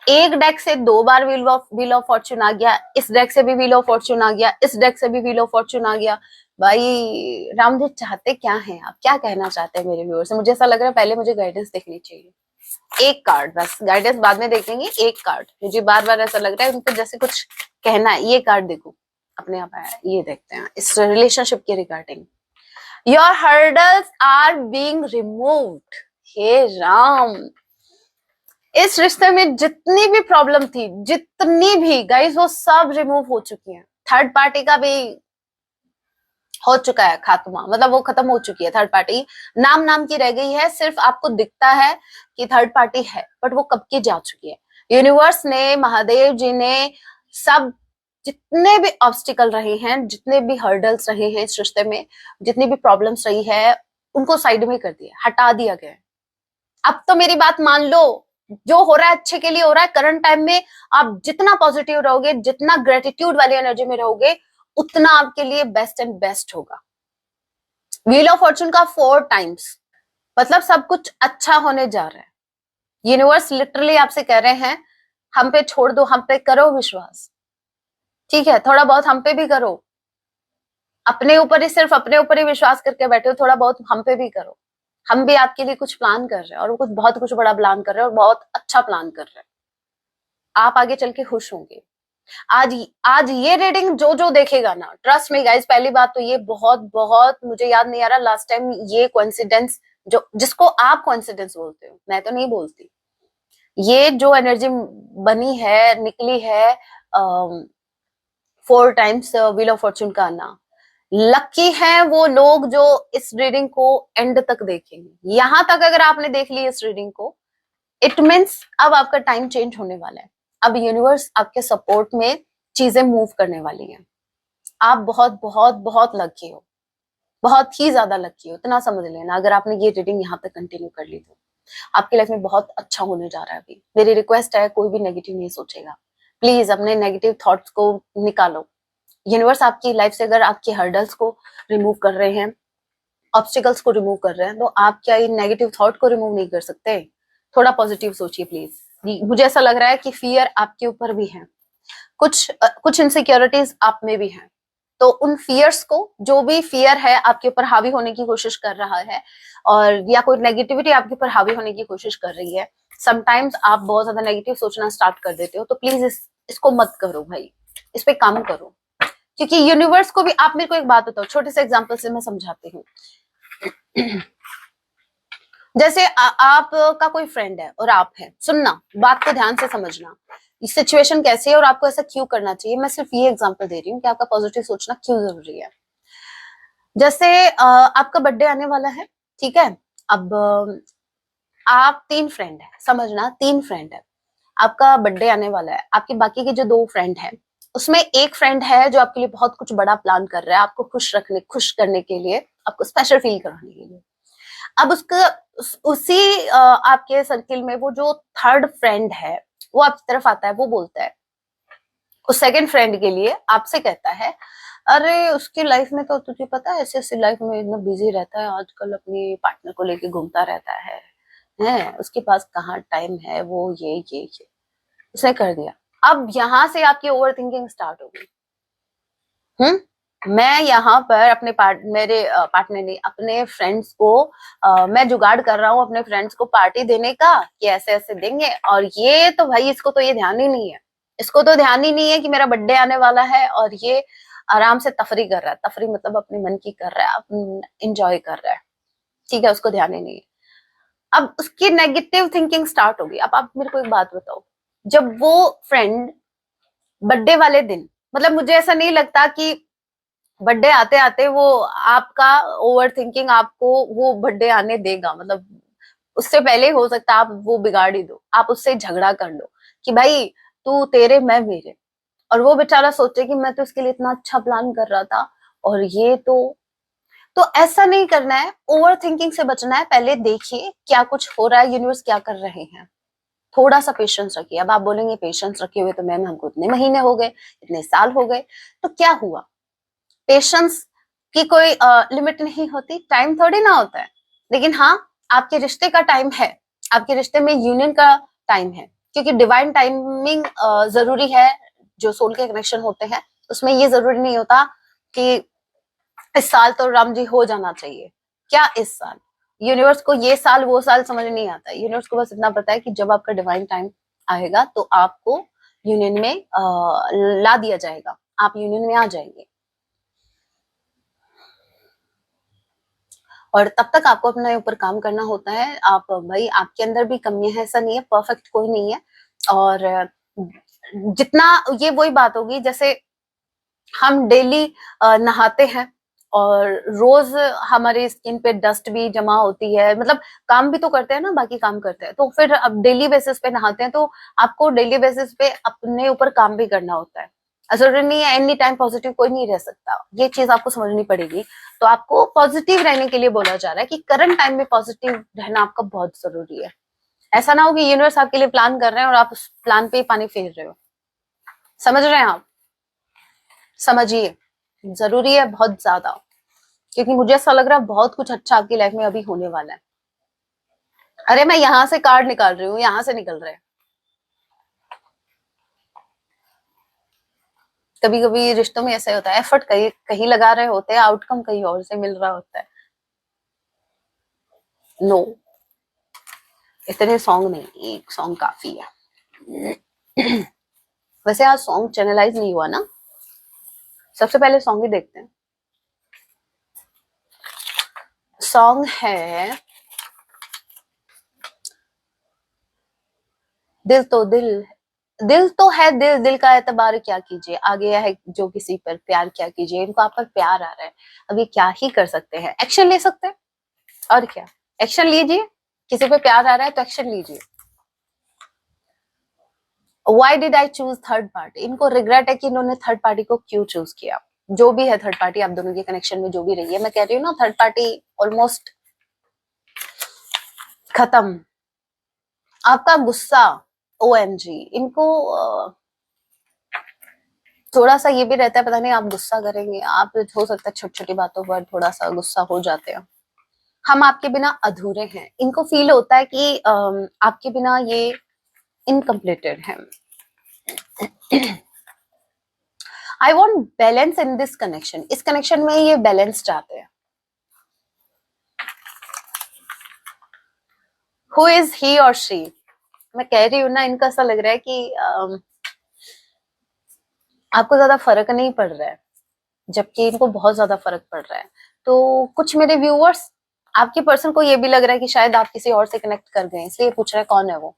एक डेक से 2 बार व्हील ऑफ फॉर्च्यून आ गया, इस डेक से भी व्हील ऑफ फॉर्च्यून आ गया, इस डेक से भी व्हील ऑफ फॉर्च्यून आ गया। भाई राम जी चाहते क्या हैं? आप क्या कहना चाहते हैं मेरे व्यूअर से? मुझे ऐसा लग रहा है पहले मुझे गाइडेंस देखनी चाहिए। एक कार्ड, बस गाइडेंस बाद में देखेंगे। एक कार्ड, मुझे बार बार ऐसा लग रहा है उनको जैसे कुछ कहना है। ये कार्ड देखो, अपने आप आया। ये देखते हैं इस रिलेशनशिप के regarding. Your hurdles are being removed. हे राम, इस रिश्ते में जितनी भी प्रॉब्लम थी, जितनी भी गाइस, वो सब रिमूव हो चुकी है। थर्ड पार्टी का भी हो चुका है खात्मा, मतलब वो खत्म हो चुकी है। थर्ड पार्टी नाम की रह गई है, सिर्फ आपको दिखता है कि थर्ड पार्टी है, बट वो कब की जा चुकी है। यूनिवर्स ने, महादेव जी ने, सब जितने भी ऑब्स्टिकल रहे हैं, जितने भी हर्डल्स रहे हैं इस रिश्ते में, जितनी भी प्रॉब्लम्स रही है, उनको साइड में कर दिया, हटा दिया गया। अब तो मेरी बात मान लो, जो हो रहा है अच्छे के लिए हो रहा है। करंट टाइम में आप जितना पॉजिटिव रहोगे, जितना ग्रेटिट्यूड वाली एनर्जी में रहोगे, उतना आपके लिए बेस्ट एंड बेस्ट होगा। व्हील ऑफ फॉर्चून का 4 टाइम्स, मतलब सब कुछ अच्छा होने जा रहा है। यूनिवर्स लिटरली आपसे कह रहे हैं, हम पे छोड़ दो, हम पे करो विश्वास, ठीक है? थोड़ा बहुत हम पे भी करो। अपने ऊपर ही, सिर्फ अपने ऊपर ही विश्वास करके बैठे हो, थोड़ा बहुत हम पे भी करो। हम भी आपके लिए कुछ प्लान कर रहे हैं, और वो कुछ बहुत कुछ बड़ा प्लान कर रहे हैं, और बहुत अच्छा प्लान कर रहे हैं। आप आगे चल के खुश होंगे। आज आज ये रीडिंग जो जो देखेगा ना, ट्रस्ट में गाइस, पहली बात तो ये बहुत बहुत, मुझे याद नहीं आ रहा लास्ट टाइम ये कोइंसिडेंस, जो जिसको आप कोइंसिडेंस बोलते हो, मैं तो नहीं बोलती। ये जो एनर्जी बनी है, निकली है 4 टाइम्स व्हील ऑफ फॉर्चून का आना, लकी है वो लोग जो इस रीडिंग को एंड तक देखेंगे। यहां तक अगर आपने देख ली इस रीडिंग को, इट मीन्स अब आपका टाइम चेंज होने वाला है। अब यूनिवर्स आपके सपोर्ट में चीजें मूव करने वाली हैं। आप बहुत बहुत बहुत लकी हो, बहुत ही ज्यादा लकी हो, इतना समझ लेना। अगर आपने ये रीडिंग यहाँ तक कंटिन्यू कर ली तो आपकी लाइफ में बहुत अच्छा होने जा रहा है। अभी मेरी रिक्वेस्ट है, कोई भी नेगेटिव नहीं सोचेगा। प्लीज अपने नेगेटिव थॉट्स को निकालो। यूनिवर्स आपकी लाइफ से अगर आपके हर्डल्स को रिमूव कर रहे हैं, ऑब्स्टिकल्स को रिमूव कर रहे हैं, तो आप क्या इन नेगेटिव थॉट को रिमूव नहीं कर सकते? थोड़ा पॉजिटिव सोचिए प्लीज। मुझे ऐसा लग रहा है कि फियर आपके ऊपर भी है, कुछ इनसिक्योरिटीज आप में भी हैं। तो उन फियर्स को, जो भी फियर है आपके ऊपर हावी होने की कोशिश कर रहा है, और या कोई नेगेटिविटी आपके ऊपर हावी होने की कोशिश कर रही है, समटाइम्स आप बहुत ज्यादा नेगेटिव सोचना स्टार्ट कर देते हो, तो प्लीज इसको मत करो भाई, इस पे काम करो। क्योंकि यूनिवर्स को भी, आप मेरे को एक बात बताओ, छोटे से एग्जांपल से मैं समझाती हूँ। जैसे आपका कोई फ्रेंड है और आप हैं, सुनना, बात को ध्यान से समझना, सिचुएशन कैसी है और आपको ऐसा क्यों करना चाहिए। मैं सिर्फ ये एग्जांपल दे रही हूँ कि आपका पॉजिटिव सोचना क्यों जरूरी है। जैसे आपका बर्थडे आने वाला है, ठीक है? अब आप 3 फ्रेंड है, समझना 3 फ्रेंड है, आपका बर्थडे आने वाला है। आपके बाकी के जो 2 फ्रेंड हैं, उसमें एक फ्रेंड है जो आपके लिए बहुत कुछ बड़ा प्लान कर रहा है, आपको खुश करने के लिए, आपको स्पेशल फील कराने के लिए। अब उसका उसी आपके सर्किल में वो जो 3rd फ्रेंड है, वो आपकी तरफ आता है, वो बोलता है उस 2nd फ्रेंड के लिए, आपसे कहता है, अरे उसकी लाइफ में तो तुझे पता है, ऐसे ऐसे लाइफ में इतना बिजी रहता है आजकल, अपनी पार्टनर को लेके घूमता रहता है, उसके पास कहाँ टाइम है, वो ये उसने कर दिया। अब यहाँ से आपकी ओवर थिंकिंग स्टार्ट हो गई। मैं यहाँ पर अपने मेरे पार्टनर नहीं, अपने फ्रेंड्स को मैं जुगाड़ कर रहा हूँ अपने फ्रेंड्स को पार्टी देने का, कि ऐसे ऐसे देंगे, और ये तो भाई इसको तो ये ध्यान ही नहीं है, इसको तो ध्यान ही नहीं है कि मेरा बर्थडे आने वाला है, और ये आराम से तफरी कर रहा है। तफरी मतलब अपने मन की कर रहा है, एंजॉय कर रहा है, ठीक है? उसको ध्यान ही नहीं है। अब उसकी नेगेटिव थिंकिंग स्टार्ट होगी। अब आप मेरे को एक बात बताओ, जब वो फ्रेंड बर्थडे वाले दिन, मतलब मुझे ऐसा नहीं लगता कि बर्थडे आते आते वो आपका ओवर थिंकिंग आपको वो बर्थडे आने देगा, मतलब उससे पहले हो सकता है आप वो बिगाड़ ही दो, आप उससे झगड़ा कर लो कि भाई तू तेरे मैं मेरे, और वो बेचारा सोचे कि मैं तो इसके लिए इतना अच्छा प्लान कर रहा था, और ये तो ऐसा नहीं करना है। ओवर थिंकिंग से बचना है। पहले देखिए क्या कुछ हो रहा है, यूनिवर्स क्या कर रहे हैं, थोड़ा सा पेशेंस रखिए। अब आप बोलेंगे पेशेंस रखे हुए तो मैम हमको इतने महीने हो गए, इतने साल हो गए, तो क्या हुआ? पेशेंस की कोई लिमिट नहीं होती, टाइम थोड़ी ना होता है। लेकिन हाँ, आपके रिश्ते का टाइम है, आपके रिश्ते में यूनियन का टाइम है, क्योंकि डिवाइन टाइमिंग जरूरी है। जो सोल के कनेक्शन होते हैं उसमें ये जरूरी नहीं होता कि इस साल तो राम जी हो जाना चाहिए। क्या इस साल? यूनिवर्स को ये साल वो साल समझ नहीं आता है। यूनिवर्स को बस इतना पता है कि जब आपका डिवाइन टाइम आएगा तो आपको यूनियन में ला दिया जाएगा, आप यूनियन में आ जाएंगे। और तब तक आपको अपने ऊपर काम करना होता है। आप भाई, आपके अंदर भी कमियां हैं, ऐसा नहीं है, परफेक्ट कोई नहीं है। और जितना, ये वही बात होगी जैसे हम डेली नहाते हैं और रोज हमारे स्किन पे डस्ट भी जमा होती है, मतलब काम भी तो करते हैं ना, बाकी काम करते हैं, तो फिर अब डेली बेसिस पे नहाते हैं, तो आपको डेली बेसिस पे अपने ऊपर काम भी करना होता है। जरूरी नहीं है एनी टाइम पॉजिटिव कोई नहीं रह सकता, ये चीज आपको समझनी पड़ेगी। तो आपको पॉजिटिव रहने के लिए बोला जा रहा है कि करंट टाइम में पॉजिटिव रहना आपका बहुत जरूरी है। ऐसा ना हो कि यूनिवर्स आपके लिए प्लान कर रहे हैं और आप उस प्लान पे ही पानी फेर रहे हो। समझ रहे हैं आप? समझिए, जरूरी है बहुत ज्यादा, क्योंकि मुझे ऐसा लग रहा है बहुत कुछ अच्छा आपकी लाइफ में अभी होने वाला है। अरे मैं यहाँ से कार्ड निकाल रही हूँ, यहाँ से निकल रहे हैं। कभी कभी रिश्तों में ऐसा होता है, एफर्ट कहीं कहीं लगा रहे होते हैं, आउटकम कहीं और से मिल रहा होता है। नो, इतने सॉन्ग नहीं, एक सॉन्ग काफी है। वैसे आज सॉन्ग चैनलाइज नहीं हुआ ना, सबसे पहले सॉन्ग ही देखते हैं। सॉन्ग है दिल तो दिल, दिल तो है दिल, दिल का एतबार क्या कीजिए, आ गया है जो किसी पर प्यार क्या कीजिए। इनको आप पर प्यार आ रहा है, अब ये क्या ही कर सकते हैं, एक्शन ले सकते हैं। और क्या, एक्शन लीजिए। किसी पे प्यार आ रहा है तो एक्शन लीजिए। Why did I choose third party? इनको रिग्रेट है कि इन्होंने थर्ड पार्टी को क्यों चूज किया। जो भी है थर्ड पार्टी, आप दोनों के कनेक्शन में जो भी रही है, मैं कह रही हूँ ना, थर्ड पार्टी ऑलमोस्ट खत्म। आपका गुस्सा, OMG, इनको थोड़ा सा ये भी रहता है, पता नहीं आप गुस्सा करेंगे, आप हो सकता है छोटी छोटी बातों पर थोड़ा सा गुस्सा हो जाते हैं। हम आपके बिना अधूरे हैं, इनको फील होता है कि आपके बिना ये इनकम्प्लीटेड है। I want balance in this connection, इस कनेक्शन में ये बैलेंस चाहते हैं। हु इज ही और शी? मैं कह रही हूँ ना, इनका ऐसा लग रहा है कि आपको ज्यादा फर्क नहीं पड़ रहा है, जबकि इनको बहुत ज्यादा फर्क पड़ रहा है। तो कुछ मेरे व्यूअर्स, आपके पर्सन को ये भी लग रहा है कि शायद आप किसी और से कनेक्ट कर गए, इसलिए पूछ रहे हैं कौन है वो।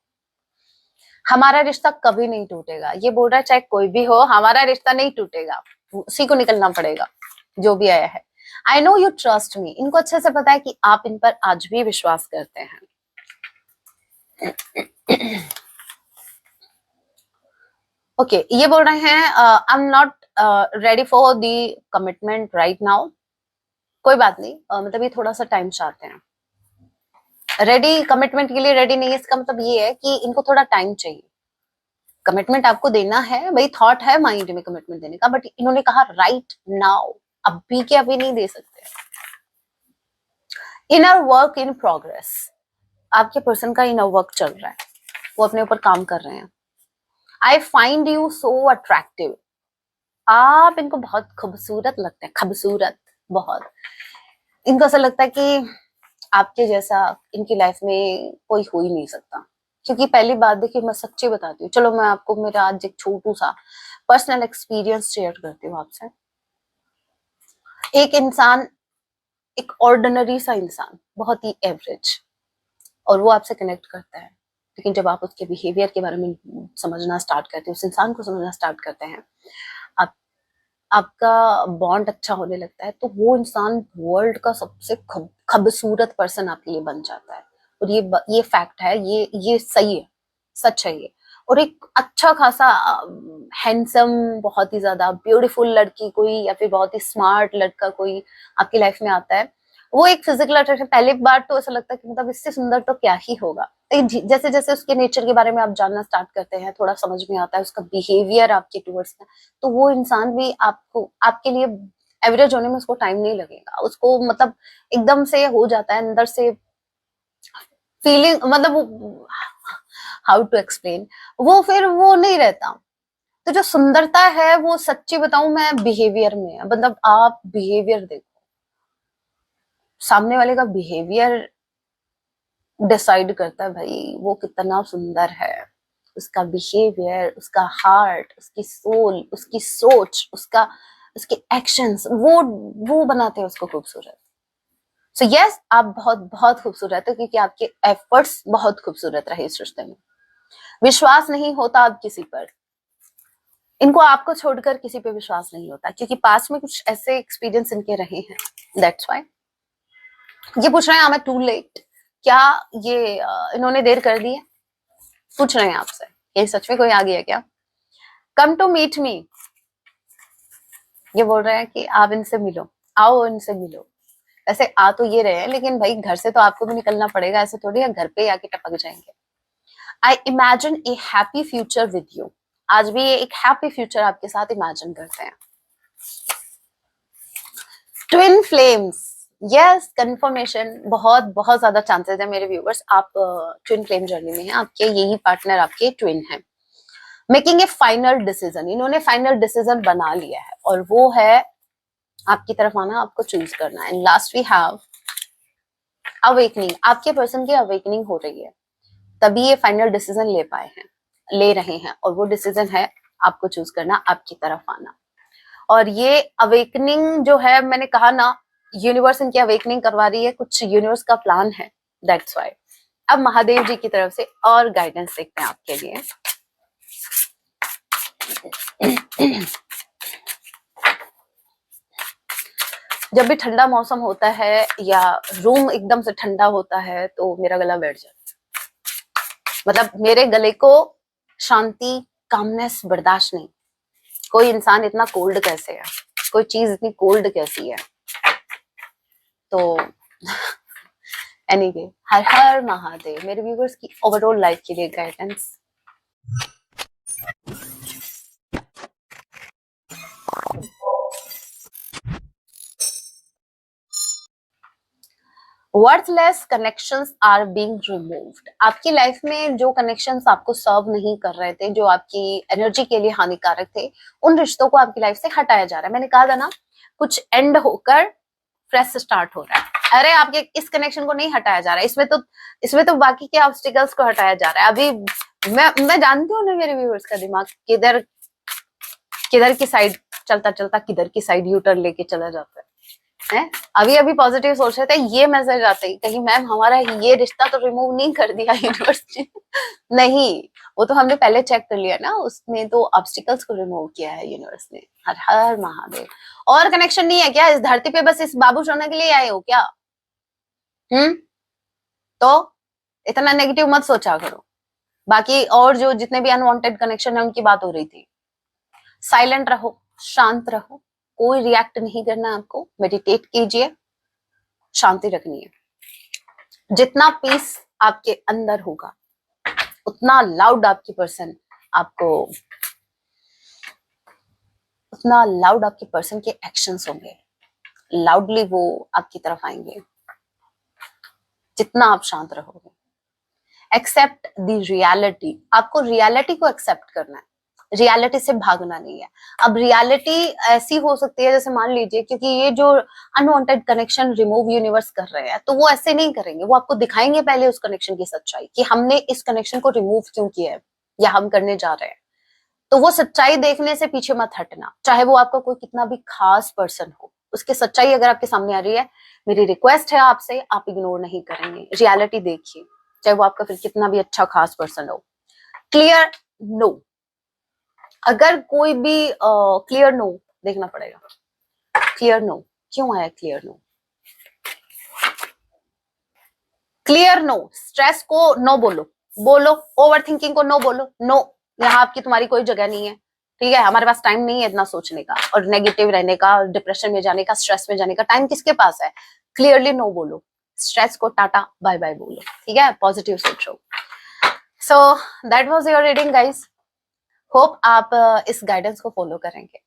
हमारा रिश्ता कभी नहीं टूटेगा, ये बोल रहा है चाहे कोई भी हो, हमारा रिश्ता नहीं टूटेगा, उसी को निकलना पड़ेगा जो भी आया है। I know you trust me, इनको अच्छे से पता है कि आप इन पर आज भी विश्वास करते हैं। ओके, ये बोल रहे हैं I am not ready for the commitment right now. कोई बात नहीं, मतलब ये थोड़ा सा टाइम चाहते हैं। रेडी, कमिटमेंट के लिए रेडी नहीं है, इसका मतलब ये है कि इनको थोड़ा टाइम चाहिए। कमिटमेंट आपको देना है भाई, थॉट है माइंड में कमिटमेंट देने का, बट इन्होंने कहा राइट नाउ, अभी के अभी नहीं दे सकते। इनर वर्क इन प्रोग्रेस, आपके पर्सन का इनर वर्क चल रहा है, वो अपने ऊपर काम कर रहे हैं। I find you so attractive, आप इनको बहुत खूबसूरत लगते हैं, खूबसूरत बहुत। इनको ऐसा लगता है कि आपके जैसा इनकी लाइफ में कोई हो ही नहीं सकता। क्योंकि पहली बात देखिए, मैं सच्ची बताती हूँ, चलो मैं आपको मेरा आज एक छोटू सा पर्सनल एक्सपीरियंस शेयर करती हूँ आपसे। एक इंसान, एक ऑर्डिनरी सा इंसान, बहुत ही एवरेज, और वो आपसे कनेक्ट करता है। लेकिन जब आप उसके बिहेवियर के बारे में समझना स्टार्ट करते हैं, उस इंसान को समझना स्टार्ट करते हैं, आप आपका बॉन्ड अच्छा होने लगता है, तो वो इंसान वर्ल्ड का सबसे खूबसूरत पर्सन आपके लिए बन जाता है। और ये फैक्ट है, ये सही है, सच है ये। और एक अच्छा खासा हैंडसम, बहुत ही ज्यादा ब्यूटीफुल लड़की कोई, या फिर बहुत ही स्मार्ट लड़का कोई आपकी लाइफ में आता है, वो एक फिजिकल अट्रैक्शन, पहली बार तो ऐसा लगता है कि मतलब इससे सुंदर तो क्या ही होगा। जैसे जैसे उसके नेचर के बारे में आप जानना स्टार्ट करते हैं, थोड़ा समझ में आता है उसका बिहेवियर आपके टूवर्ड्स में, तो वो इंसान भी आपको, आपके लिए एवरेज होने में उसको टाइम नहीं लगेगा, उसको मतलब एकदम से हो जाता है अंदर से फीलिंग, मतलब हाउ टू एक्सप्लेन, वो फिर वो नहीं रहता। तो जो सुंदरता है वो सच्ची बताऊं मैं बिहेवियर में है, मतलब आप बिहेवियर देखो, सामने वाले का बिहेवियर डिसाइड करता है भाई वो कितना सुंदर है, उसका बिहेवियर, उसका हार्ट, उसकी सोल, उसकी सोच, उसका, उसके एक्शंस, वो बनाते हैं उसको खूबसूरत। सो यस, आप बहुत बहुत खूबसूरत हो क्योंकि आपके एफर्ट्स बहुत खूबसूरत रहे इस रिश्ते में। विश्वास नहीं होता अब किसी पर, इनको आपको छोड़कर किसी पे विश्वास नहीं होता क्योंकि पास में कुछ ऐसे एक्सपीरियंस इनके रहे हैं, दैट्स व्हाई। ये पूछ रहे हैं आई टू लेट, क्या ये इन्होंने देर कर दी है, पूछ रहे हैं आपसे, ये सच में कोई आ गया क्या? कम टू मीट मी, ये बोल रहे हैं कि आप इनसे मिलो, आओ इनसे मिलो। ऐसे आ तो ये रहे हैं लेकिन भाई घर से तो आपको भी निकलना पड़ेगा, ऐसे थोड़ी है घर पे आके टपक जाएंगे। I imagine A happy future with you, आज भी ये एक हैप्पी फ्यूचर आपके साथ इमेजिन करते हैं। ट्विन फ्लेम्स, यस कंफर्मेशन, बहुत बहुत ज्यादा चांसेस है मेरे व्यूअर्स, आप ट्विन फ्लेम जर्नी में हैं, आपके यही पार्टनर आपके ट्विन है। मेकिंग ए फाइनल डिसीजन, इन्होंने फाइनल डिसीजन बना लिया है और वो है आपकी तरफ आना, आपको चूज करना है। लास्ट वी हैव अवेकनिंग, आपके पर्सन की अवेकनिंग हो रही है, तभी ये फाइनल डिसीजन ले पाए हैं, ले रहे हैं, और वो डिसीजन है आपको चूज करना, आपकी तरफ आना। और ये अवेकनिंग जो है, मैंने कहा ना यूनिवर्स इनकी अवेकनिंग करवा रही है, कुछ यूनिवर्स का प्लान है, दैट्स व्हाई। अब महादेव जी की तरफ से और गाइडेंस देखते हैं आपके लिए। जब भी ठंडा मौसम होता है या रूम एकदम से ठंडा होता है तो मेरा गला बैठ जाता है, मतलब मेरे गले को शांति, कामनेस बर्दाश्त नहीं। कोई इंसान इतना कोल्ड कैसे है, कोई चीज इतनी कोल्ड कैसी है। तो एनीवे, हर हर महादेव, मेरे व्यूअर्स की ओवरऑल लाइफ के लिए guidance. Worthless connections are being removed, आपकी लाइफ में जो कनेक्शंस आपको सर्व नहीं कर रहे थे, जो आपकी एनर्जी के लिए हानिकारक थे, उन रिश्तों को आपकी लाइफ से हटाया जा रहा है। मैंने कहा था ना, कुछ एंड होकर फ्रेश स्टार्ट हो रहा है। अरे आपके इस कनेक्शन को नहीं हटाया जा रहा है, इसमें तो बाकी के ऑब्स्टिकल्स को हटाया जा रहा है। अभी मैं जानती हूँ ना मेरे व्यूअर्स का दिमाग किधर किधर की साइड चलता चलता किधर की साइड यूटर लेके चला जाता है। अभी अभी पॉजिटिव सोच रहे थे, ये मैसेज आते ही कहीं मैम हमारा ये रिश्ता तो रिमूव नहीं कर दिया यूनिवर्स ने। नहीं, वो तो हमने पहले चेक कर लिया ना, उसने तो ऑब्स्टिकल्स को रिमूव किया है यूनिवर्स ने। हर हर महादेव। और कनेक्शन नहीं है क्या इस धरती पे, बस इस बाबू सोना के लिए आए हो क्या? तो इतना नेगेटिव मत सोचा करो। बाकी और जो जितने भी अनवांटेड कनेक्शन है उनकी बात हो रही थी। साइलेंट रहो, शांत रहो, कोई रिएक्ट नहीं करना आपको, मेडिटेट कीजिए, शांति रखनी है। जितना पीस आपके अंदर होगा उतना लाउड आपकी पर्सन आपको, उतना लाउड आपके पर्सन के एक्शंस होंगे, लाउडली वो आपकी तरफ आएंगे जितना आप शांत रहोगे। एक्सेप्ट द रियलिटी, आपको रियलिटी को एक्सेप्ट करना है, रियलिटी से भागना नहीं है। अब रियलिटी ऐसी हो सकती है, जैसे मान लीजिए, क्योंकि ये जो अनवांटेड कनेक्शन रिमूव यूनिवर्स कर रहे हैं, तो वो ऐसे नहीं करेंगे, वो आपको दिखाएंगे पहले उस कनेक्शन की सच्चाई कि हमने इस कनेक्शन को रिमूव क्यों किया है या हम करने जा रहे हैं। तो वो सच्चाई देखने से पीछे मत हटना, चाहे वो आपका कोई कितना भी खास पर्सन हो, उसकी सच्चाई अगर आपके सामने आ रही है, मेरी रिक्वेस्ट है आपसे, आप इग्नोर नहीं करेंगे, रियलिटी देखिए, चाहे वो आपका फिर कितना भी अच्छा खास पर्सन हो। क्लियर नो, अगर कोई भी क्लियर नो देखना पड़ेगा। क्लियर नो क्यों आया? Clear no, clear no, stress को नो बोलो, बोलो ओवर थिंकिंग को नो बोलो, नो, यहाँ आपकी तुम्हारी कोई जगह नहीं है, ठीक है? हमारे पास टाइम नहीं है इतना सोचने का और नेगेटिव रहने का, डिप्रेशन में जाने का, स्ट्रेस में जाने का। टाइम किसके पास है? क्लियरली नो बोलो, स्ट्रेस को टाटा बाय बाय बोलो, ठीक है, पॉजिटिव सोचो। So that was your reading guys, hope आप इस गाइडेंस को फॉलो करेंगे।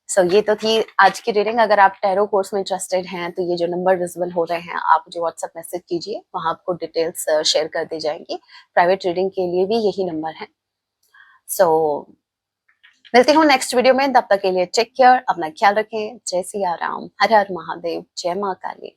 सो ये तो थी आज की रीडिंग। अगर आप टैरो कोर्स में इंटरेस्टेड हैं तो ये जो नंबर विजिबल हो रहे हैं आप मुझे व्हाट्सएप मैसेज कीजिए, वहां आपको डिटेल्स शेयर कर दी जाएंगी। प्राइवेट रीडिंग के लिए भी यही नंबर है। सो मिलती हूँ नेक्स्ट वीडियो में, तब तक के लिए टेक केयर, अपना ख्याल रखें। जय सिया राम, हर हर महादेव, जय माँ काली।